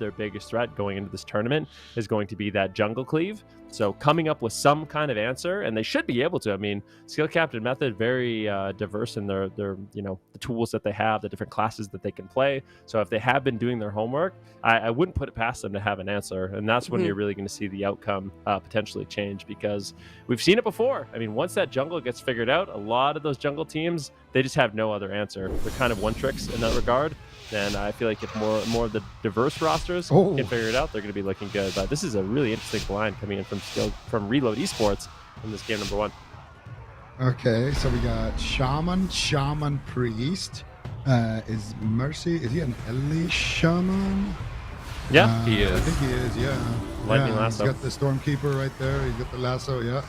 their biggest threat going into this tournament is going to be that jungle cleave. So coming up with some kind of answer, and they should be able to. I mean, Skill Captain Method very diverse in their the tools that they have, the different classes that they can play. So if they have been doing their homework, I wouldn't put it past them to have an answer, and that's when you're really going to see the outcome potentially change, because we've seen it before. I mean, once that jungle gets figured out, a lot of those jungle teams, they just have no other answer. They're kind of one tricks in that regard. And I feel like if more of the diverse rosters can figure it out, they're going to be looking good. But this is a really interesting blind coming in from Reload Esports in this game number 1. Okay, so we got Shaman Priest. Is Mercy? Is he an Ellie Shaman? Yeah, he is. I think he is. Yeah. Lightning lasso. He's got the Stormkeeper right there. He's got the lasso. Yeah.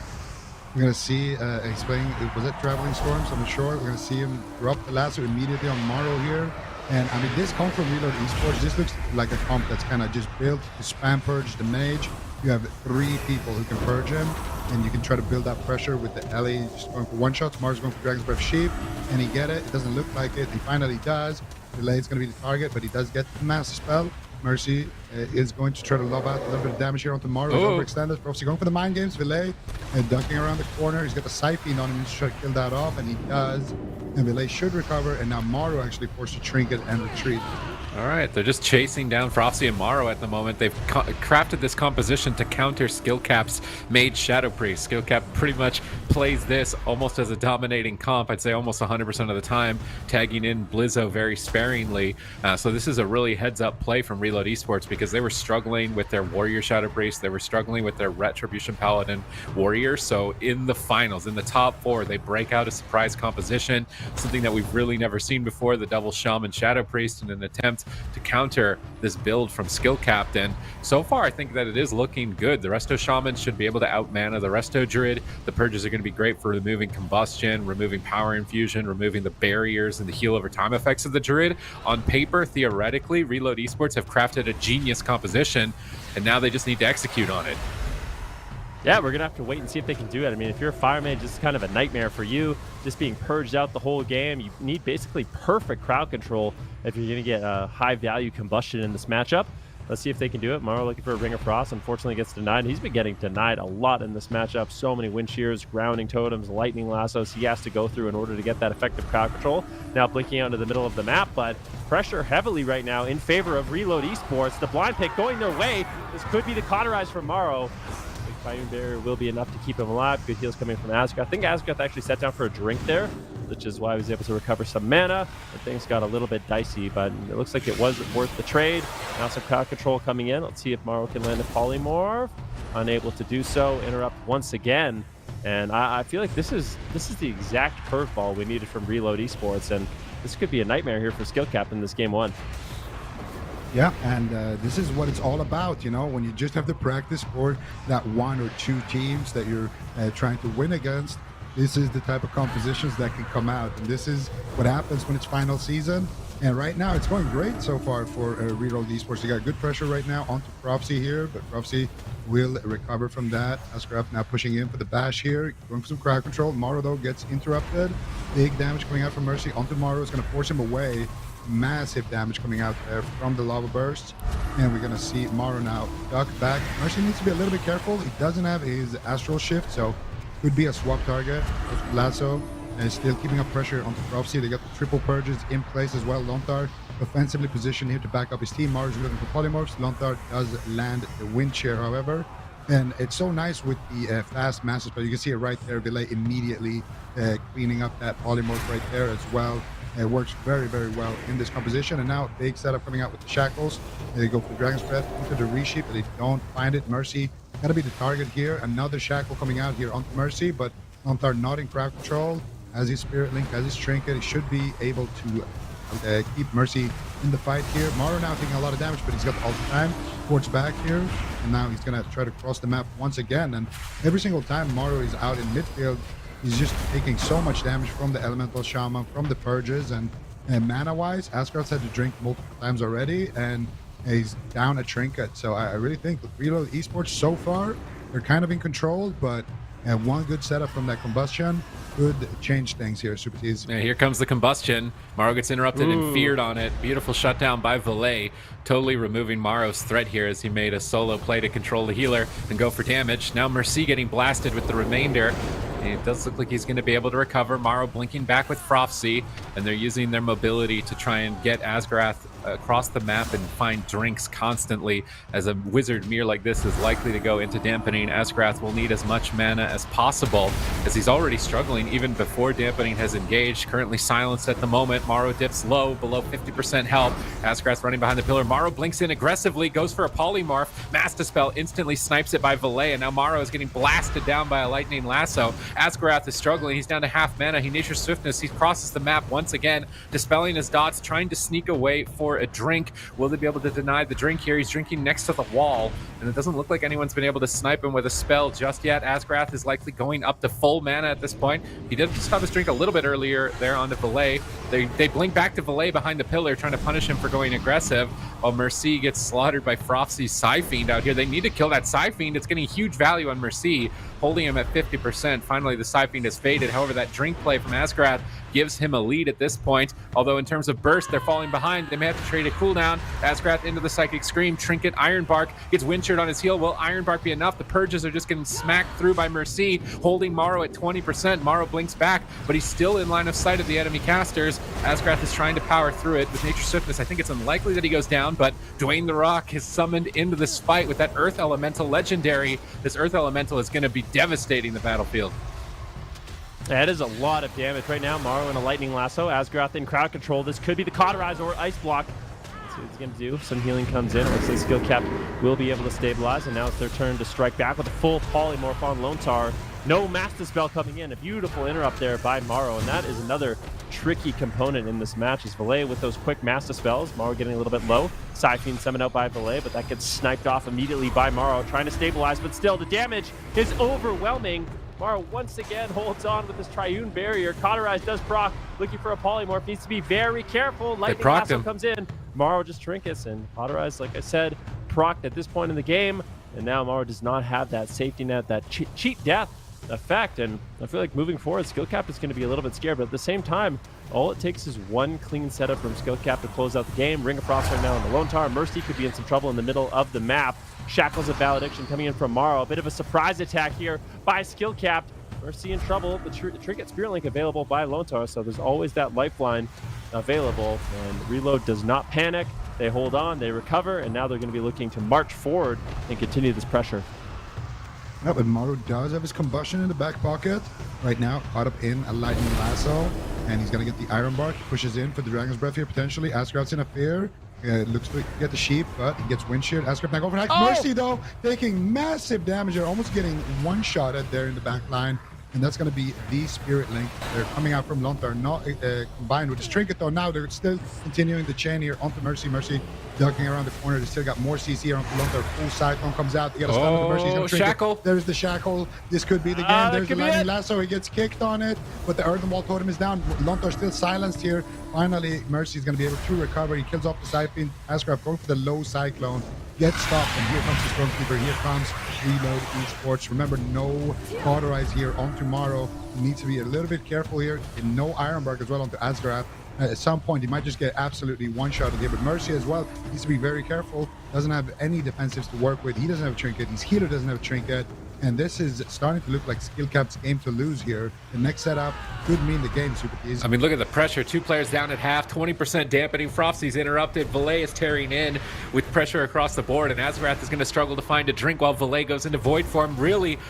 We're gonna see. Explaining. Was it Traveling Storms? I'm not sure. We're gonna see him drop the lasso immediately on Morrow here. And I mean, this comp from Reload Esports, this looks like a comp that's kind of just built to spam purge the mage. You have 3 people who can purge him, and you can try to build that pressure with the Ellie just going for one shots. Mars going for Dragon's Breath Sheep, and he get it. It doesn't look like it. He finally does. Delay is going to be the target, but he does get the master spell. Mercy is going to try to lob out a little bit of damage here on tomorrow. He's overextended. Obviously going for the mind games. Villet ducking around the corner. He's got the Siphene on him to try to kill that off, and he does. And Villet should recover, and now Morrow actually forced to trinket and retreat. All right, they're just chasing down Frosty and Morrow at the moment. They've crafted this composition to counter Skillcap's Mage Shadow Priest. Skillcap pretty much plays this almost as a dominating comp, I'd say almost 100% of the time, tagging in Blizzo very sparingly. So this is a really heads-up play from Reload Esports, because they were struggling with their Warrior Shadow Priest. They were struggling with their Retribution Paladin Warrior. So in the finals, in the top 4, they break out a surprise composition, something that we've really never seen before, the double Shaman Shadow Priest, in an attempt to counter this build from Skill Captain. So far, I think that it is looking good. The Resto Shaman should be able to out-mana the Resto Druid. The Purges are going to be great for removing Combustion, removing Power Infusion, removing the barriers and the heal over time effects of the Druid. On paper, theoretically, Reload Esports have crafted a genius composition, and now they just need to execute on it. Yeah, we're going to have to wait and see if they can do it. I mean, if you're a Fire Mage, this is kind of a nightmare for you, just being purged out the whole game. You need basically perfect crowd control if you're going to get a high-value combustion in this matchup. Let's see if they can do it. Morrow looking for a Ring of Frost. Unfortunately, gets denied. He's been getting denied a lot in this matchup. So many wind shears, grounding totems, lightning lassos he has to go through in order to get that effective crowd control. Now blinking out into the middle of the map, but pressure heavily right now in favor of Reload Esports. The blind pick going their way. This could be the cauterize for Morrow. Fire Barrier will be enough to keep him alive. Good heals coming from Asgoth. I think Asgoth actually sat down for a drink there, which is why he was able to recover some mana. And things got a little bit dicey, but it looks like it was worth the trade. Now some crowd control coming in. Let's see if Morrow can land a Polymorph. Unable to do so. Interrupt once again. And I feel like this is the exact curveball we needed from Reload Esports, and this could be a nightmare here for Skill Cap in this game 1. Yeah, and this is what it's all about, you know, when you just have to practice for that 1 or 2 teams that you're trying to win against. This is the type of compositions that can come out, and this is what happens when it's final season. And right now, it's going great so far for Reload Esports. They got good pressure right now onto Prophecy here, but Prophecy will recover from that. Ascraft now pushing in for the bash here, going for some crowd control. Morrow, though, gets interrupted. Big damage coming out from Mercy onto Morrow. Is going to force him away. Massive damage coming out there from the lava burst, and we're gonna see Morrow now duck back. Mercy needs to be a little bit careful. He doesn't have his astral shift, so could be a swap target. Lasso and still keeping up pressure on the Prophecy. They got the triple purges in place as well. Lontar offensively positioned here to back up his team. Morrow's looking for polymorphs. Lontar does land the wind shear, however, and it's so nice with the fast masses, but you can see it right there. Delay immediately cleaning up that polymorph right there as well. It works very, very well in this composition. And now big setup coming out with the shackles. They go for the Dragon's Breath into the resheep, but they don't find it. Mercy gotta be the target here. Another shackle coming out here onto Mercy, but Lontar not in crowd control. As his Spirit Link, as his Trinket, he should be able to keep Mercy in the fight here. Morrow now taking a lot of damage, but he's got all the time. Ports back here, and now he's gonna try to cross the map once again. And every single time Morrow is out in midfield, he's just taking so much damage from the Elemental Shaman, from the Purges, and mana-wise, Asgard's had to drink multiple times already, and he's down a Trinket. So I really think with Reload Esports so far, they're kind of in control, but And one good setup from that combustion could change things here, Super T's. Yeah, here comes the combustion. Maro gets interrupted and feared on it. Beautiful shutdown by Valet, totally removing Maro's threat here as he made a solo play to control the healer and go for damage. Now Mercy getting blasted with the remainder. It does look like he's going to be able to recover. Maro blinking back with Prophecy, and they're using their mobility to try and get Asgarath across the map and find drinks constantly, as a wizard mirror like this is likely to go into dampening. Asgarath will need as much mana as possible, as he's already struggling even before dampening has engaged. Currently silenced at the moment. Maro dips low, below 50% health. Asgarath running behind the pillar. Maro blinks in aggressively, goes for a polymorph. Master Spell instantly snipes it by Valet, and now Maro is getting blasted down by a lightning lasso. Asgarath is struggling. He's down to half mana. He Nature's Swiftness. He crosses the map once again, dispelling his dots, trying to sneak away for a drink. Will they be able to deny the drink here? He's drinking next to the wall, and it doesn't look like anyone's been able to snipe him with a spell just yet. Asgarath is likely going up to full mana at this point. He did just have his drink a little bit earlier there onto Valet. They blink back to Valet behind the pillar, trying to punish him for going aggressive, while Mercy gets slaughtered by Frofsy's Psyfiend out here. They need to kill that Psyfiend. It's getting huge value on Mercy, holding him at 50%. Finally, the Psyfiend has faded. However, that drink play from Asgarath gives him a lead at this point. Although in terms of burst, they're falling behind. They may have to trade a cooldown. Asgarath into the Psychic Scream. Trinket, Ironbark gets Windshirt on his heel. Will Ironbark be enough? The Purges are just getting smacked through by Mercy, holding Maro at 20%. Maro blinks back, but he's still in line of sight of the enemy casters. Asgarath is trying to power through it with Nature's Swiftness. I think it's unlikely that he goes down, but Dwayne the Rock is summoned into this fight with that Earth Elemental legendary. This Earth Elemental is going to be devastating the battlefield. That is a lot of damage right now. Maro in a lightning lasso. Asgarath in crowd control. This could be the cauterize or ice block. Let's see what he's going to do. Some healing comes in. Looks like skill cap will be able to stabilize, and now it's their turn to strike back with a full polymorph on Lone Tar. No Master Spell coming in. A beautiful interrupt there by Maro, and that is another tricky component in this match is Valet with those quick Master Spells. Maro getting a little bit low. Psyfiend summoned out by Valet, but that gets sniped off immediately by Maro, trying to stabilize, but still the damage is overwhelming. Maro once again holds on with his Triune Barrier. Cauterize does proc, looking for a polymorph. Needs to be very careful. Lightning Lasso comes in. Maro just trinkets, and Cauterize, like I said, procced at this point in the game. And now Maro does not have that safety net, that cheat death effect. And I feel like moving forward, Skill Cap is going to be a little bit scared. But at the same time, all it takes is one clean setup from Skill Cap to close out the game. Ring of Frost right now on the Lone Tar. Mercy could be in some trouble in the middle of the map. Shackles of Valediction coming in from Maro. A bit of a surprise attack here by Skill Cap. Mercy in trouble. The Trinket Spirit Link available by Lone Tar, so there's always that lifeline available. And Reload does not panic. They hold on, they recover, and now they're going to be looking to march forward and continue this pressure. Yeah, but Maro does have his combustion in the back pocket right now, caught up in a lightning lasso, and he's going to get the Ironbark. Pushes in for the Dragon's Breath here potentially. Asgarath's in a fear. Looks like he get the sheep, but he gets Windshield. Asgarath back overhead. Mercy though, taking massive damage. They're almost getting one-shotted there in the back line. And that's going to be the Spirit Link. They're coming out from Lone Tar, not combined with his Trinket though. Now they're still continuing the chain here onto Mercy. Mercy ducking around the corner. They still got more CC here onto Lone Tar. Full Cyclone comes out. They got a stun with the Mercy. He's gonna Shackle. There's the Shackle. This could be the game. There's the Lightning Lasso. He gets kicked on it, but the Earthen Wall Totem is down. Lone Tar still silenced here. Finally, Mercy is going to be able to recover. He kills off the Psyfiend. Asgarath going for the low Cyclone. Gets stopped, and here comes the Stormkeeper. Here comes Reload Esports. Remember, no Cauterize here on tomorrow. He needs to be a little bit careful here. And no Ironbark as well onto Asgarath. At some point, he might just get absolutely one-shotted here. But Mercy as well needs to be very careful. Doesn't have any defensives to work with. He doesn't have a Trinket. His healer doesn't have a Trinket. And this is starting to look like Skill Cap's game to lose here. The next setup could mean the game, Super Keys. I mean, look at the pressure. 2 players down at half, 20% dampening. Frofsy's interrupted. Valet is tearing in with pressure across the board, and Asgarath is going to struggle to find a drink while Valet goes into void form, really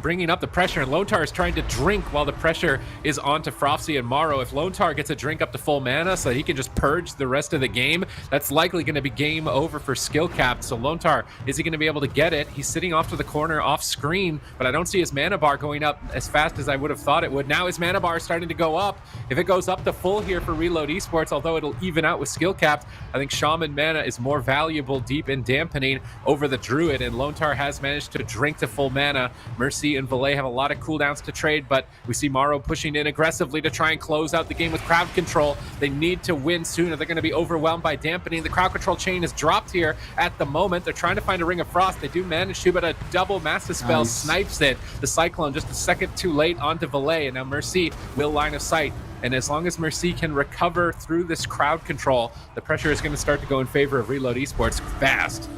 bringing up the pressure. And Lone Tar is trying to drink while the pressure is onto Frofsy and Maro. If Lone Tar gets a drink up to full mana so that he can just purge the rest of the game, that's likely going to be game over for Skill Cap. So Lone Tar, is he going to be able to get it? He's sitting off to the corner off screen, but I don't see his mana bar going up as fast as I would have thought it would. Now his mana bar is starting to go up. If it goes up to full here for Reload Esports, although it'll even out with Skill Cap, I think Shaman mana is more valuable deep in dampening over the Druid, and Lone Tar has managed to drink to full mana. Mercy and Valet have a lot of cooldowns to trade, but we see Maro pushing in aggressively to try and close out the game with crowd control. They need to win soon or they're going to be overwhelmed by dampening. The crowd control chain is dropped here at the moment. They're trying to find a Ring of Frost. They do manage to, but a double Master Spell snipes it. The Cyclone just a second too late onto Valet, and now Mercy will line of sight. And as long as Mercy can recover through this crowd control, the pressure is going to start to go in favor of Reload Esports fast.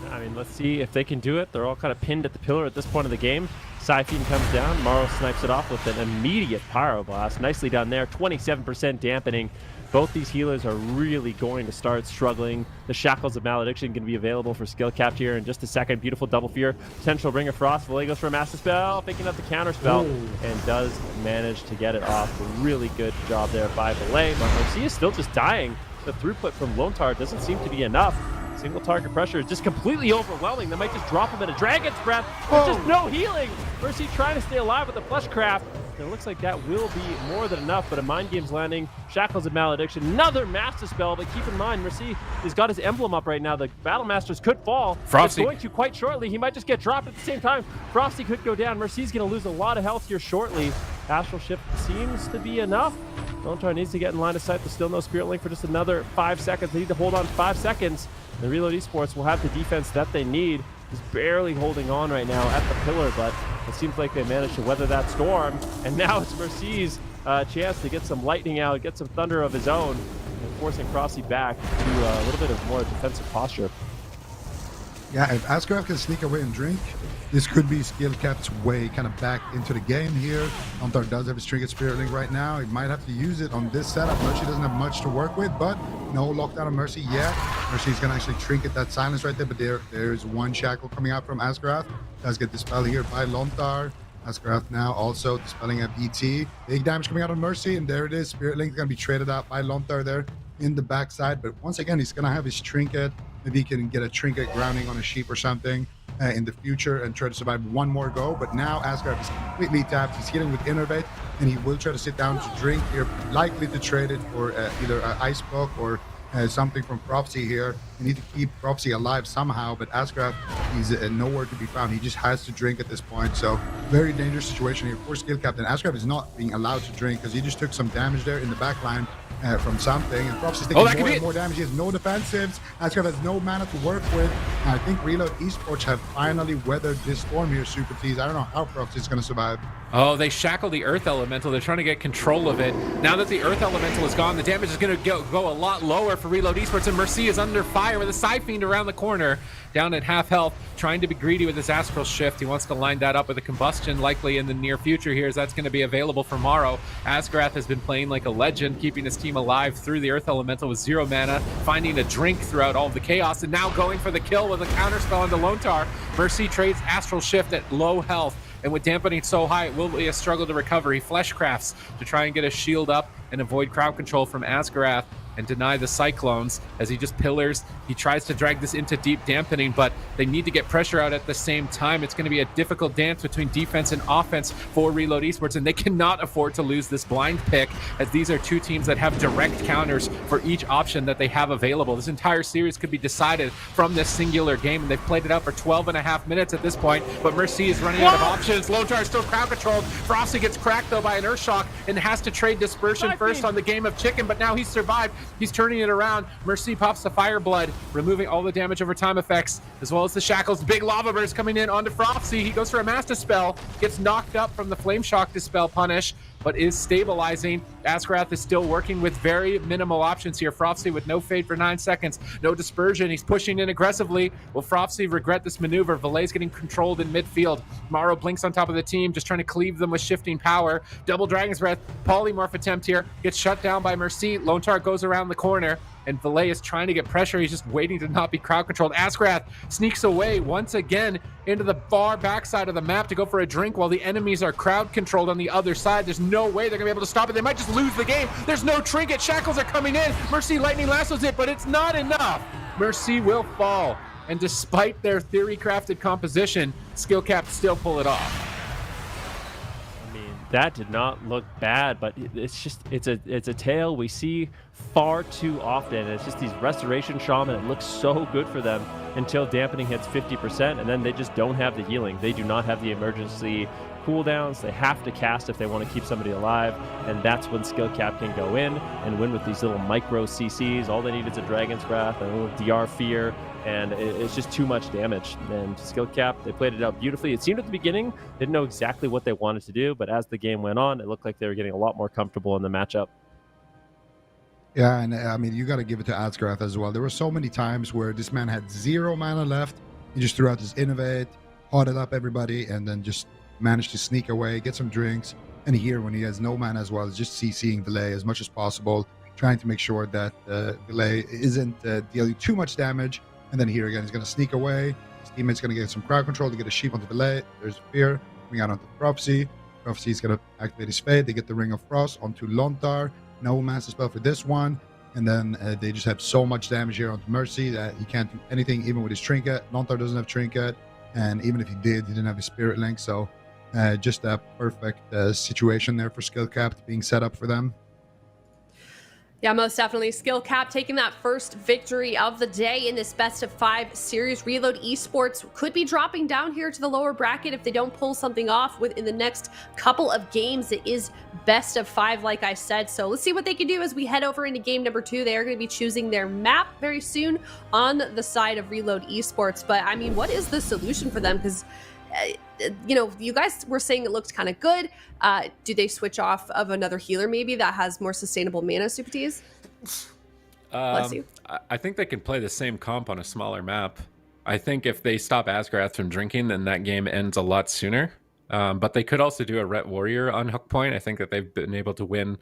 I mean, let's see if they can do it. They're all kind of pinned at the pillar at this point of the game. Siphene comes down. Morrow snipes it off with an immediate Pyroblast. Nicely done there. 27% dampening. Both these healers are really going to start struggling. The Shackles of Malediction going to be available for skill cap here in just a second. Beautiful double fear. Potential Ring of Frost. Valet goes for a Master Spell, picking up the counter spell, and does manage to get it off. A really good job there by Valet. But Mercy is still just dying. The throughput from Lontar doesn't seem to be enough. Single target pressure is just completely overwhelming. They might just drop him in a Dragon's Breath. There's just no healing. Mercy trying to stay alive with the Fleshcraft. And it looks like that will be more than enough, but a Mind Game's landing. Shackles of Malediction. Another Master Spell, but keep in mind, Mercy has got his emblem up right now. The Battle Masters could fall. Frosty. It's going to quite shortly. He might just get dropped at the same time. Frosty could go down. Mercy's going to lose a lot of health here shortly. Astral Shift seems to be enough. Lontar needs to get in line of sight. There's still no Spirit Link for just another 5 seconds. They need to hold on 5 seconds. The Reload Esports will have the defense that they need. He's barely holding on right now at the pillar, but it seems like they managed to weather that storm. And now it's Mercy's chance to get some lightning out, get some thunder of his own, and forcing Frosty back to a little bit of more defensive posture. Yeah, if Ascraft can sneak away and drink, this could be Skill Cap's way kind of back into the game here. Lontar does have his Trinket Spirit Link right now. He might have to use it on this setup. Mercy doesn't have much to work with, but no lockdown on Mercy yet. Mercy's going to actually Trinket that silence right there, but there's one Shackle coming out from Ascraft. Does get dispelled here by Lontar. Ascraft now also dispelling a BT. Big damage coming out on Mercy, and there it is. Spirit Link is going to be traded out by Lontar there in the backside, but once again, he's going to have his Trinket. Maybe he can get a Trinket grounding on a sheep or something in the future and try to survive one more go. But now Asgard is completely tapped. He's healing with Innervate, and he will try to sit down to drink. You're likely to trade it for either an Ice Book or something from Prophecy here. You need to keep Prophecy alive somehow, but Asgard, he's nowhere to be found. He just has to drink at this point. So very dangerous situation here for Skill Captain. Asgard is not being allowed to drink because he just took some damage there in the back line. From something, and Prophecy's taking more and more damage. He has no defensives. Asgard has no mana to work with. And I think Reload Esports have finally weathered this storm here, Super Tees. I don't know how Prophecy's going to survive. Oh, they shackle the Earth Elemental. They're trying to get control of it. Now that the Earth Elemental is gone, the damage is going to go a lot lower for Reload Esports, and Mercy is under fire with a Siphene around the corner, down at half health, trying to be greedy with his Astral Shift. He wants to line that up with a Combustion likely in the near future here, as that's going to be available for Morrow. Asgrath has been playing like a legend, keeping his team alive through the Earth Elemental with 0 mana, finding a drink throughout all of the chaos, and now going for the kill with a counterspell onto Lontar. Mercy trades Astral Shift at low health, and with dampening so high, it will be a struggle to recover. He Fleshcrafts to try and get a shield up and avoid crowd control from Asgarath and deny the Cyclones as he just pillars. He tries to drag this into deep dampening, but they need to get pressure out at the same time. It's going to be a difficult dance between defense and offense for Reload Esports, and they cannot afford to lose this blind pick, as these are two teams that have direct counters for each option that they have available. This entire series could be decided from this singular game, and they've played it out for 12.5 minutes at this point, but Mercy is running out of options. Lontar is still crowd controlled. Frosty gets cracked though by an Earth Shock and has to trade Dispersion first on the Game of Chicken, but now he's survived. He's turning it around. Mercy pops the Fire Blood, removing all the damage over time effects, as well as the Shackles. Big Lava Burst coming in onto Frosty. He goes for a Master Spell, gets knocked up from the Flame Shock Dispel punish, but is stabilizing. Asgrath is still working with very minimal options here. Frosty with no Fade for 9 seconds, no Dispersion. He's pushing in aggressively. Will Frosty regret this maneuver? Valet's getting controlled in midfield. Morrow blinks on top of the team, just trying to cleave them with shifting power. Double Dragon's Breath, Polymorph attempt here, gets shut down by Mercy. Lontar goes around the corner, and Valet is trying to get pressure. He's just waiting to not be crowd controlled. Asgrath sneaks away once again into the far backside of the map to go for a drink while the enemies are crowd controlled on the other side. There's no way they're gonna be able to stop it. They might just lose the game. There's no trinket. Shackles are coming in. Mercy lightning lassos it, but it's not enough. Mercy will fall, and despite their theory crafted composition, Skill Cap still pull it off. That did not look bad, but it's a tale we see far too often. It's just these Restoration Shaman. It looks so good for them until dampening hits 50%, and then they just don't have the healing. They do not have the emergency cooldowns. They have to cast if they want to keep somebody alive, and that's when Skill Cap can go in and win with these little micro CCs. All they need is a Dragon's Wrath, a little DR Fear, and it's just too much damage. And Skill Cap, they played it out beautifully. It seemed at the beginning they didn't know exactly what they wanted to do, but as the game went on, it looked like they were getting a lot more comfortable in the matchup. Yeah, and I mean, you got to give it to Asgrath as well. There were so many times where this man had 0 mana left. He just threw out his Innovate, potted up everybody, and then just managed to sneak away, get some drinks. And here, when he has no mana as well, is just CCing Delay as much as possible, trying to make sure that Delay isn't dealing too much damage. And then here again, he's going to sneak away. His teammate's going to get some crowd control to get a sheep onto Delay. There's Fear coming out onto Prophecy. Prophecy's going to activate his Fate. They get the Ring of Frost onto Lontar. No master spell for this one, and then they just have so much damage here onto Mercy that he can't do anything even with his Trinket. Lontar doesn't have Trinket, and even if he did, he didn't have his Spirit Link, so just a perfect situation there for Skill Cap being set up for them. Yeah, most definitely. Skill Cap taking that first victory of the day in this best of 5 series. Reload Esports could be dropping down here to the lower bracket if they don't pull something off within the next couple of games. It is best of 5, like I said. So let's see what they can do as we head over into game number 2. They are going to be choosing their map very soon on the side of Reload Esports. But I mean, what is the solution for them? Because you know, you guys were saying it looked kind of good. Do they switch off of another healer maybe that has more sustainable mana, Super T's? Bless you. I think they can play the same comp on a smaller map. I think if they stop Asgrath from drinking, then that game ends a lot sooner. But they could also do a Ret Warrior on Hook Point. I think that they've been able to win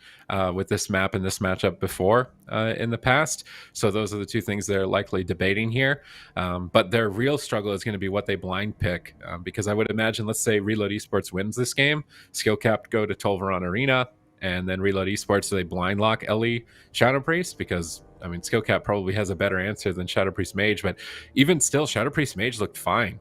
with this map and this matchup before in the past. So those are the two things they're likely debating here. But their real struggle is going to be what they blind pick. Because I would imagine, let's say Reload Esports wins this game, Skill Cap go to Tolvaron Arena, and then Reload Esports, so they blind lock Ellie Shadow Priest, because I mean, Skill Cap probably has a better answer than Shadow Priest Mage, but even still, Shadow Priest Mage looked fine.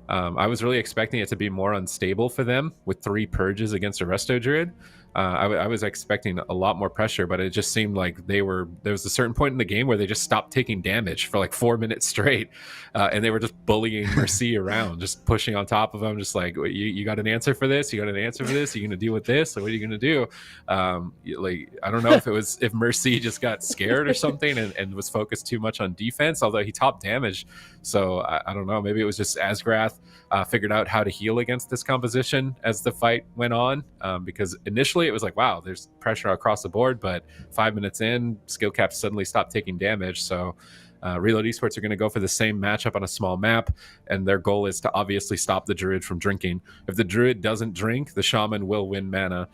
I was really expecting it to be more unstable for them with 3 purges against a Resto Druid. I was expecting a lot more pressure, but it just seemed like there was a certain point in the game where they just stopped taking damage for like 4 minutes straight, and they were just bullying Mercy around, just pushing on top of them, just like, you got an answer for this? You got an answer for this? Are you going to deal with this? Or what are you going to do? Like, I don't know if Mercy just got scared or something and was focused too much on defense, although he topped damage. So I don't know. Maybe it was just Asgrath figured out how to heal against this composition as the fight went on, because initially it was like, wow, there's pressure across the board, but 5 minutes in, Skill Cap suddenly stopped taking damage. So Reload Esports are going to go for the same matchup on a small map, and their goal is to obviously stop the Druid from drinking. If the Druid doesn't drink, the Shaman will win mana.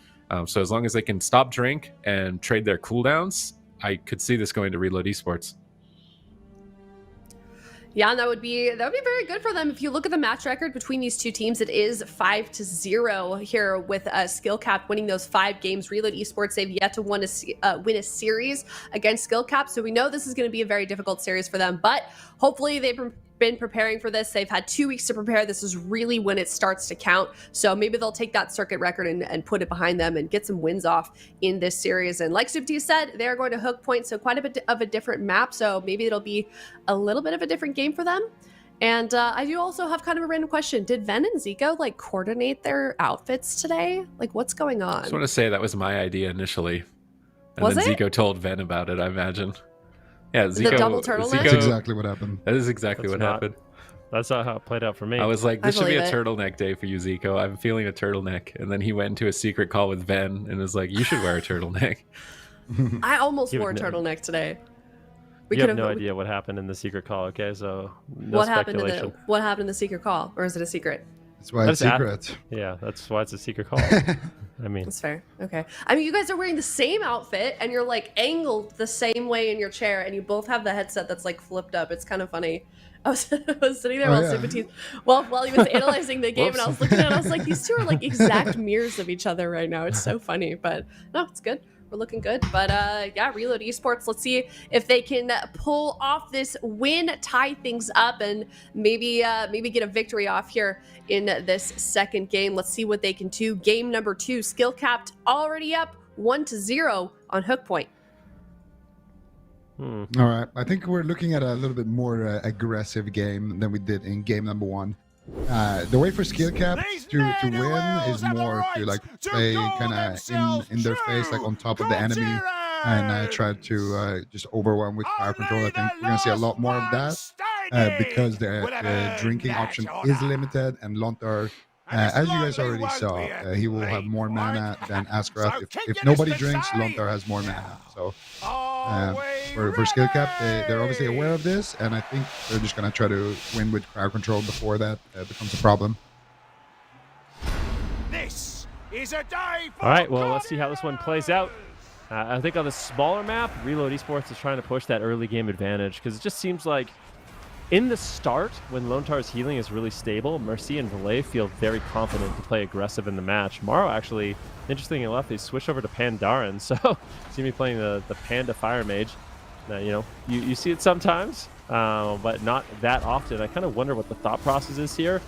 So as long as they can stop drink and trade their cooldowns, I could see this going to Reload Esports. Yeah, and that would be very good for them. If you look at the match record between these two teams, it is 5-0 here with Skill Cap winning those 5 games. Reload Esports, they've yet to win a series against Skill Cap, so we know this is going to be a very difficult series for them, but hopefully they've been preparing for this. They've had 2 weeks to prepare. This is really when it starts to count. So maybe they'll take that circuit record and put it behind them and get some wins off in this series. And like Subti said, they're going to Hook Point, so quite a bit of a different map. So maybe it'll be a little bit of a different game for them. And I do also have kind of a random question. Did Ven and Zico like coordinate their outfits today? Like, what's going on? I just want to say that was my idea initially. And Was then it? Zico told Ven about it, I imagine. Yeah, Zico. The double turtleneck? That's exactly what happened. That is exactly what happened. That's not how it played out for me. I was like, this should be a believe it. turtleneck day for you, Zico. I'm feeling a turtleneck. And then he went into a secret call with Ven and was like, you should wear a turtleneck. I almost You wore a would know. turtleneck today. You have no idea what happened in the secret call, okay? So no What happened speculation. in the secret call, or is it a secret? That's why it's That's secret. Yeah, that's why it's a secret call. I mean, That's fair. Okay. I mean, you guys are wearing the same outfit and you're like angled the same way in your chair, and you both have the headset that's like flipped up. It's kind of funny. I was sitting there while he was analyzing the game, and I was looking at it, I was like, these two are like exact mirrors of each other right now. It's so funny, but no, it's good. We're looking good. But yeah, Reload Esports, let's see if they can pull off this win, tie things up, and maybe get a victory off here in this second game. Let's see what they can do. Game number 2, Skill Capped already up 1-0 on Hook Point. All right, I think we're looking at a little bit more aggressive game than we did in game number 1. The way for Skill Cap to win is more to like play kind of in their face, like on top of the enemy, and try to just overwhelm with power control. I think we're gonna see a lot more of that. because the drinking option is limited, and Lontar, as you guys already saw, he will have more mana than Askrath. If nobody drinks, Lontar has more mana. So for skill cap, they're obviously aware of this, and I think they're just going to try to win with crowd control before that becomes a problem. This is a day for All right, well, let's see how this one plays out. I think on the smaller map, Reload Esports is trying to push that early game advantage, because it just seems like in the start, when Lontar's healing is really stable, Mercy and Valet feel very confident to play aggressive in the match. Maro actually, interestingly enough, they switched over to Pandaren, so see me playing the Panda Fire Mage. You know, you see it sometimes, but not that often. I kind of wonder what the thought process is here.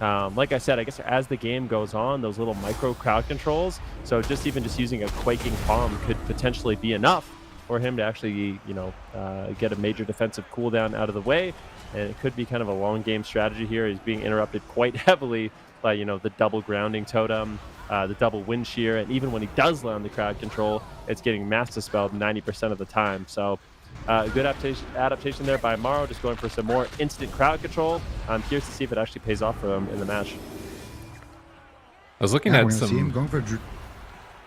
Like I said, I guess as the game goes on, those little micro crowd controls, so just using a Quaking Palm could potentially be enough for him to actually, you know, get a major defensive cooldown out of the way. And it could be kind of a long game strategy here. He's being interrupted quite heavily by, you know, the double grounding totem, the double wind shear, and even when he does land the crowd control, it's getting mass dispelled 90% of the time. So good adaptation there by Maro, just going for some more instant crowd control. I'm curious to see if it actually pays off for him in the match. I was looking at See him going for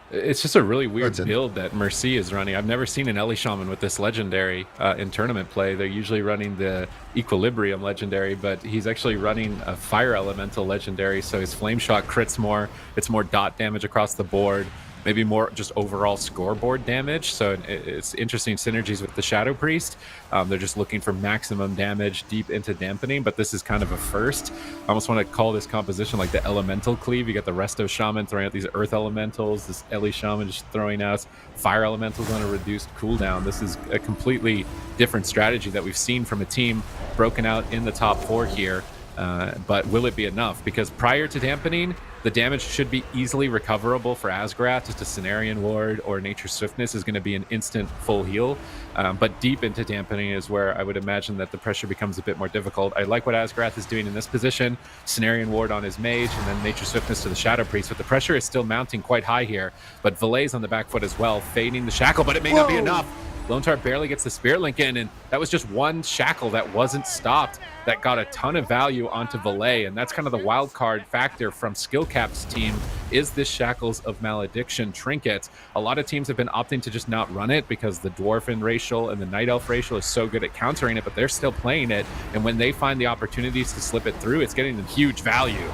it's just a really weird build that Mercy is running. I've never seen an Ellie Shaman with this legendary in tournament play. They're usually running the Equilibrium legendary, but he's actually running a Fire Elemental legendary, so his Flame Shot crits more. It's more dot damage across the board, maybe more just overall scoreboard damage. So it's interesting synergies with the Shadow Priest. They're just looking for maximum damage deep into dampening, but this is kind of a first. I almost want to call this composition like the Elemental Cleave. You got the Resto Shaman throwing out these Earth Elementals, this Ellie Shaman just throwing out Fire Elementals on a reduced cooldown. This is a completely different strategy that we've seen from a team broken out in the top 4 here. But will it be enough? Because prior to dampening, the damage should be easily recoverable for Asgrath. Just a Cenarian Ward or Nature's Swiftness is going to be an instant full heal. But deep into dampening is where I would imagine that the pressure becomes a bit more difficult. I like what Asgrath is doing in this position. Cenarian Ward on his Mage, and then Nature's Swiftness to the Shadow Priest. But the pressure is still mounting quite high here. But Valet's on the back foot as well, fading the Shackle, but it may not be enough. Lontar barely gets the Spirit Link in, and that was just one Shackle that wasn't stopped that got a ton of value onto Valet, and that's kind of the wild card factor from Skillcap's team, is this Shackles of Malediction trinket. A lot of teams have been opting to just not run it because the Dwarfen racial and the Night Elf racial is so good at countering it, but they're still playing it, and when they find the opportunities to slip it through, it's getting them huge value.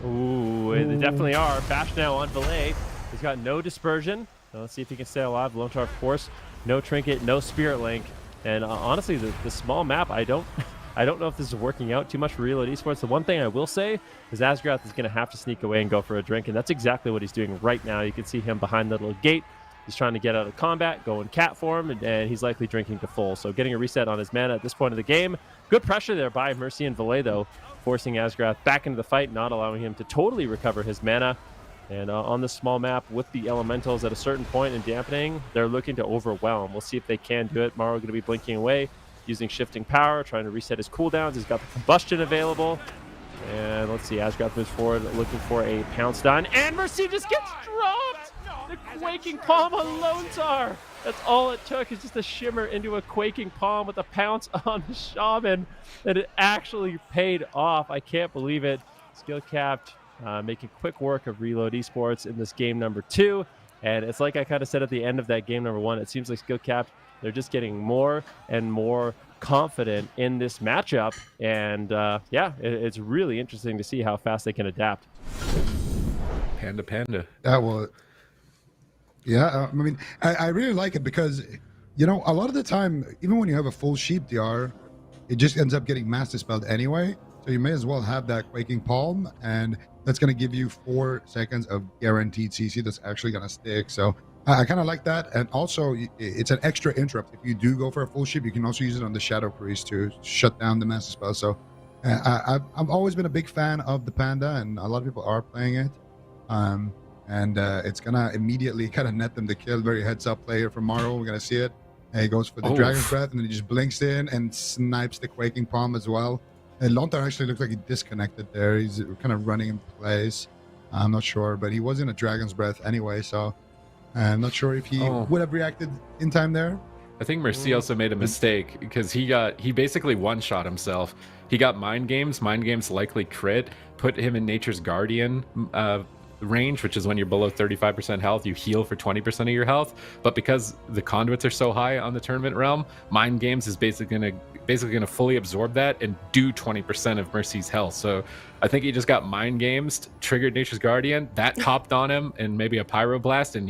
Ooh, they definitely are. Bash now on Valet. He's got no dispersion. So let's see if he can stay alive. Lontar, of course, no trinket, no Spirit Link, and honestly, the small map, I don't know if this is working out too much for Reload Esports. The one thing I will say is Asgrath is going to have to sneak away and go for a drink, and that's exactly what he's doing right now. You can see him behind the little gate. He's trying to get out of combat, go in cat form, and he's likely drinking to full. So getting a reset on his mana at this point of the game. Good pressure there by Mercy and Valet, though, forcing Asgrath back into the fight, not allowing him to totally recover his mana. And on this small map with the Elementals at a certain point in dampening, they're looking to overwhelm. We'll see if they can do it. Maro going to be blinking away, using Shifting Power, trying to reset his cooldowns. He's got the Combustion available. And let's see, Asgrath moves forward, looking for a Pounce down. And Mercy just gets dropped! The Quaking Palm on Lontar! That's all it took, is just a shimmer into a Quaking Palm with a Pounce on the Shaman. And it actually paid off. I can't believe it. Skill capped. Making quick work of Reload Esports in this game number 2. And it's like I kind of said at the end of that game number 1, it seems like Skill Capped, they're just getting more and more confident in this matchup. And yeah, it's really interesting to see how fast they can adapt. Panda. That was, yeah, I mean, I really like it because, you know, a lot of the time, even when you have a full Sheep DR, it just ends up getting mass dispelled anyway. So you may as well have that Quaking Palm, and that's going to give you 4 seconds of guaranteed CC that's actually going to stick. So I kind of like that. And also, it's an extra interrupt. If you do go for a full Sheep, you can also use it on the Shadow Priest to shut down the mass spell. So I've always been a big fan of the Panda, and a lot of people are playing it. It's going to immediately kind of net them the kill. Very heads-up player from Maro. We're going to see it. And he goes for the Dragon's Breath, and then he just blinks in and snipes the Quaking Palm as well. And Lontar actually looks like he disconnected there. He's kind of running in place. I'm not sure, but he was in a Dragon's Breath anyway, so I'm not sure if he would have reacted in time there. I think Mercy also made a mistake because he basically one-shot himself. He got Mind Games. Mind Games likely crit, put him in Nature's Guardian range, which is when you're below 35% health, you heal for 20% of your health. But because the conduits are so high on the tournament realm, Mind Games is basically gonna fully absorb that and do 20% of Mercy's health. So I think he just got Mind Games, triggered Nature's Guardian, that topped on him, and maybe a Pyroblast, and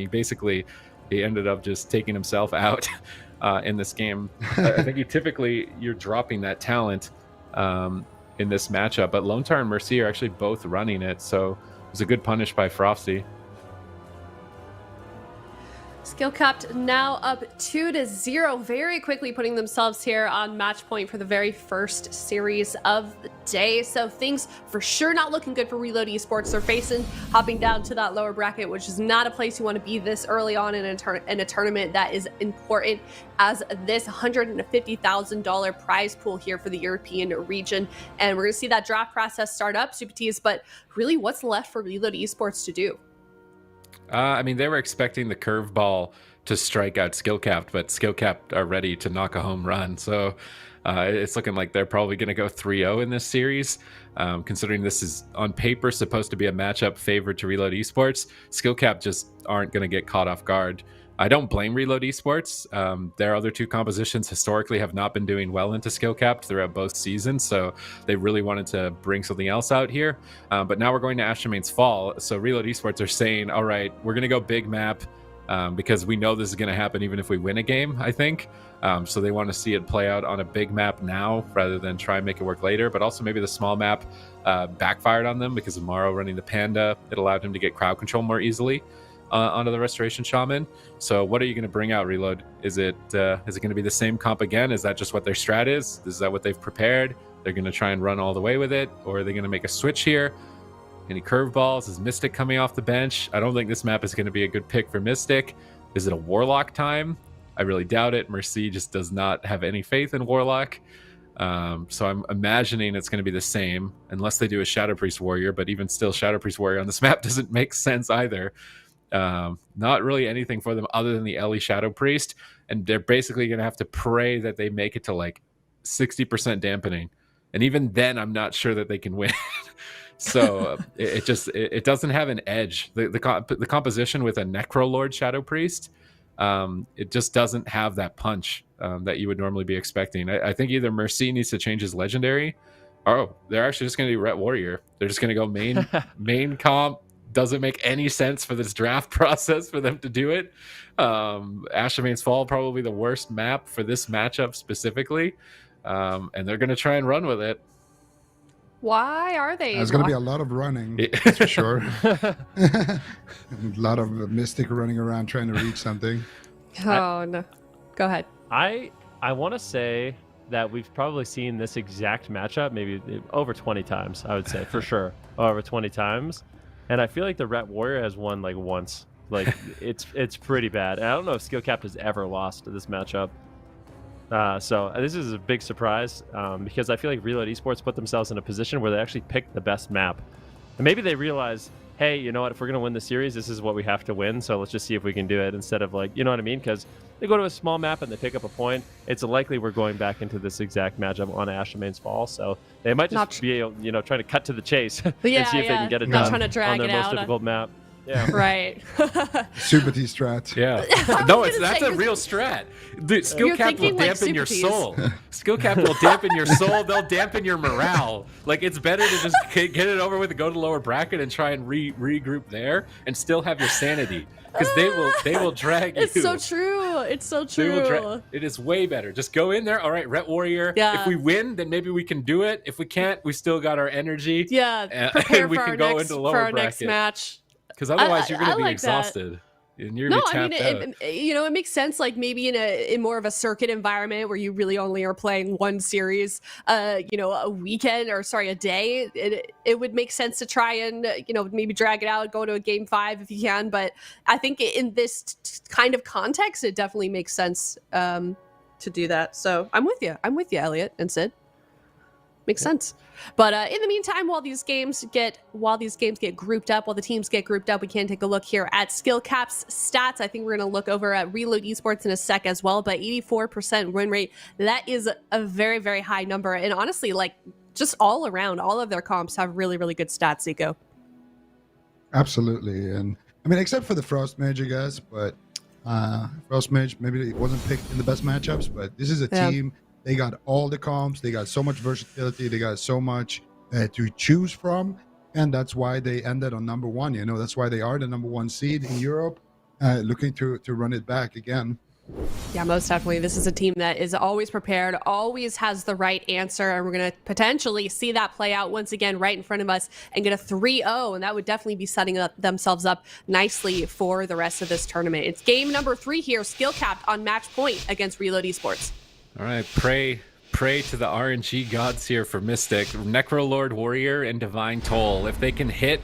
he ended up just taking himself out in this game. I think you're dropping that talent in this matchup, but Lone Tar and Mercy are actually both running it, so it was a good punish by Frosty. Skill Capped now up 2-0, very quickly putting themselves here on match point for the very first series of the day. So things for sure not looking good for Reload Esports. They're hopping down to that lower bracket, which is not a place you want to be this early on in a tournament that is important as this $150,000 prize pool here for the European region. And we're going to see that draft process start up, Super T's, but really what's left for Reload Esports to do? I mean, they were expecting the curveball to strike out Skill Capped, but Skill Capped are ready to knock a home run. So it's looking like they're probably going to go 3-0 in this series. Considering this is on paper supposed to be a matchup favored to Reload Esports, Skill Capped just aren't going to get caught off guard. I don't blame Reload Esports. Their other two compositions historically have not been doing well into Skill Capped throughout both seasons, so they really wanted to bring something else out here. But now we're going to ASHAMANE'S Fall, so Reload Esports are saying, all right, we're going to go big map because we know this is going to happen even if we win a game, I think. So they want to see it play out on a big map now rather than try and make it work later. But also maybe the small map backfired on them because of Morrow running the Panda. It allowed him to get crowd control more easily onto the Restoration Shaman. So what are you going to bring out, Reload? Is it going to be the same comp again? Is that just what their strat is? Is that what they've prepared? They're going to try and run all the way with it? Or are they going to make a switch here? Any curveballs? Is Mystic coming off the bench? I don't think this map is going to be a good pick for Mystic. Is it a Warlock time? I really doubt it. Mercy just does not have any faith in Warlock. So I'm imagining it's going to be the same unless they do a Shadow Priest Warrior, but even still Shadow Priest Warrior on this map doesn't make sense either. Not really anything for them other than the Ellie Shadow Priest, and they're basically going to have to pray that they make it to like 60% dampening, and even then I'm not sure that they can win. So it doesn't have an edge. The composition with a Necrolord Shadow Priest, it just doesn't have that punch that you would normally be expecting. I think either Mercy needs to change his legendary. Oh, they're actually just going to do Ret Warrior. They're just going to go main comp. Doesn't make any sense for this draft process for them to do it. ASHAMANE'S Fall, probably the worst map for this matchup specifically. And they're going to try and run with it. Why are they? There's going to be a lot of running, that's for sure. A lot of Mystic running around trying to reach something. Oh, no. Go ahead. I want to say that we've probably seen this exact matchup maybe over 20 times, I would say, for sure. Over 20 times. And I feel like the Ret Warrior has won like once. Like it's pretty bad. And I don't know if Skill Capped has ever lost to this matchup. So this is a big surprise because I feel like Reload Esports put themselves in a position where they actually picked the best map. And maybe they realize, hey, you know what? If we're going to win the series, this is what we have to win. So let's just see if we can do it instead of like, you know what I mean? Because they go to a small map and they pick up a point. It's likely we're going back into this exact matchup on ASHAMANE'S Fall. So they might just be, trying to cut to the chase and see if they can get it done trying to drag on their it most out. difficult map. Yeah. Right. Super T strat. Yeah. No, that's a real strat. Dude, Skill Cap will dampen your soul. Skill Cap will dampen your soul. They'll dampen your morale. Like, it's better to just get it over with and go to the lower bracket and try and regroup there and still have your sanity. Because they will drag you. It's so true. It's so true. It is way better. Just go in there. All right, Ret Warrior. Yeah. If we win, then maybe we can do it. If we can't, we still got our energy. Yeah. And we can go into the lower for our bracket. Next match. Because otherwise you're going to be like exhausted. And you're no, gonna be tapped out. it makes sense. Like maybe in more of a circuit environment where you really only are playing one series, a weekend or a day. It would make sense to try and maybe drag it out, go to a game 5 if you can. But I think in this kind of context, it definitely makes sense to do that. So I'm with you. I'm with you, Elliot and Sid. Makes sense. But in the meantime, while these games get grouped up, while the teams get grouped up, we can take a look here at Skill Cap's stats. I think we're going to look over at Reload Esports in a sec as well. But 84% win rate, that is a very, very high number. And honestly, like just all around, all of their comps have really, really good stats, Zico. Absolutely. And I mean, except for the Frost Mage, I guess, but Frost Mage, maybe it wasn't picked in the best matchups, but this is a team. They got all the comps. They got so much versatility. They got so much to choose from. And that's why they ended on number one. You know, that's why they are the number one seed in Europe, looking to run it back again. Yeah, most definitely. This is a team that is always prepared, always has the right answer, and we're going to potentially see that play out once again right in front of us and get a 3-0, and that would definitely be setting themselves up nicely for the rest of this tournament. It's game number 3 here, Skill Capped on match point against Reload Esports. All right, pray to the RNG gods here for Mystic, Necrolord Warrior, and Divine Toll. If they can hit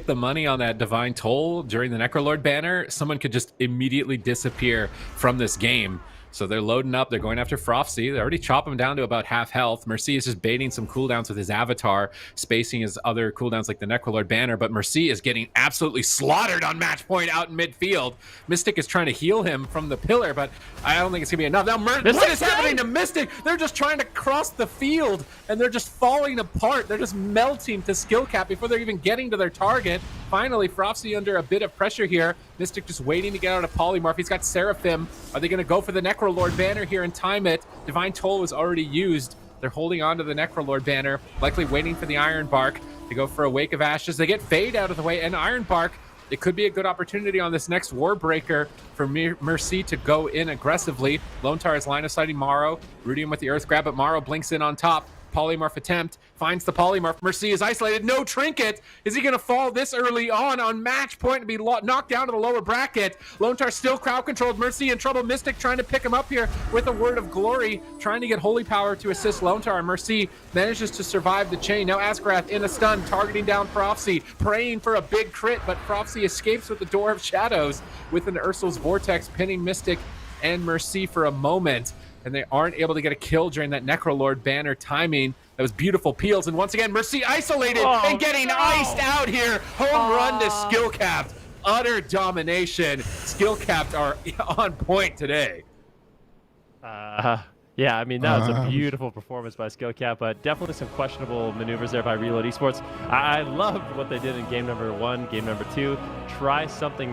the money on that Divine Toll during the Necrolord banner, someone could just immediately disappear from this game. So they're loading up. They're going after Frosty. They already chop him down to about half health. Mercy is just baiting some cooldowns with his avatar, spacing his other cooldowns like the Necrolord banner. But Mercy is getting absolutely slaughtered on match point out in midfield. Mystic is trying to heal him from the pillar, but I don't think it's going to be enough. Now, what is happening to Mystic? They're just trying to cross the field, and they're just falling apart. They're just melting to Skill Cap before they're even getting to their target. Finally, Frosty under a bit of pressure here. Mystic just waiting to get out of Polymorph. He's got Seraphim. Are they going to go for the Necrolord banner here and time it? Divine Toll was already used. They're holding on to the Necrolord banner, likely waiting for the Iron Bark to go for a Wake of Ashes. They get Fade out of the way, and Iron Bark, it could be a good opportunity on this next Warbreaker for Mercy to go in aggressively. Lone Tar is line of sighting Morrow, rooting him with the Earth Grab, but Morrow blinks in on top. Polymorph attempt, finds the Polymorph. Mercy is isolated, no Trinket. Is he going to fall this early on match point and be knocked down to the lower bracket? Lone Tar still crowd controlled. Mercy in trouble. Mystic trying to pick him up here with a Word of Glory, trying to get Holy Power to assist Lone Tar. Mercy manages to survive the chain. Now Askrath in a stun, targeting down Prophecy, praying for a big crit, but Prophecy escapes with the Door of Shadows with an Ursul's Vortex, pinning Mystic and Mercy for a moment. And they aren't able to get a kill during that Necrolord banner timing. That was beautiful peels. And once again, Mercy isolated and getting iced out here. Home run to Skill Capped. Utter domination. Skill Capped are on point today. Yeah, I mean, that was a beautiful performance by Skill Cap, but definitely some questionable maneuvers there by Reload Esports. I loved what they did in game number 1, game number 2. Try something